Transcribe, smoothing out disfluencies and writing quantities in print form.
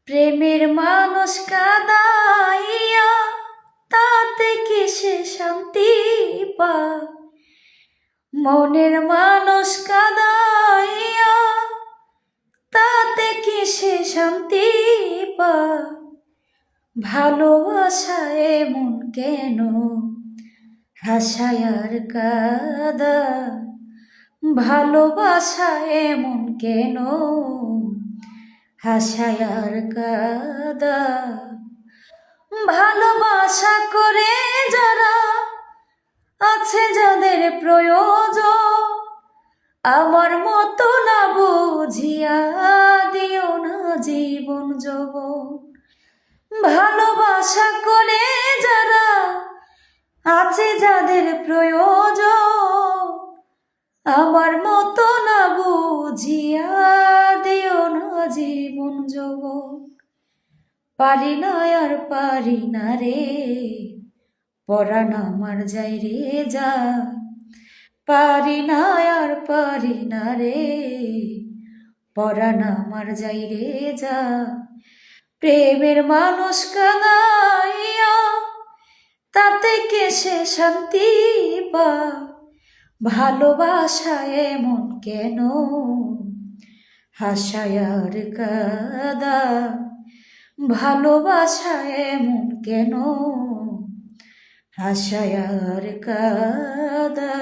প্রেমের মানুষ কাঁদাইয়া তাতে কি সে শান্তি পা? মনের মানুষ কাঁদাইয়া তাতে কি সে শান্তি পা? ভালোবাসায় এমন কেন হাসায় আর কাঁদা? ভালোবাসায় এমন কেন হাসায় আর কাঁদা? ভালোবাসা করে যারা আছে যাদের প্রয়োজন, আমার মতো না বুঝিয়া দিও না জীবন যৌবন। ভালোবাসা করে যারা আছে যাদের প্রয়োজন, আমার মতো না বুঝিয়া দিও না জীবন যৌবন। পারি না আর পারি না রে, পরাণ আমার যাই রে যা। পারি না আর পারি না রে, পরাণ আমার যাই রে যা। প্রেমের মানুষ কাঁদাইয়া তাতে কে সে শান্তি পা? ভালোবাসা এমন কেন হাসায় আর কাঁদা? ভালোবাসা এমন কেন হাসায় আর কাঁদা?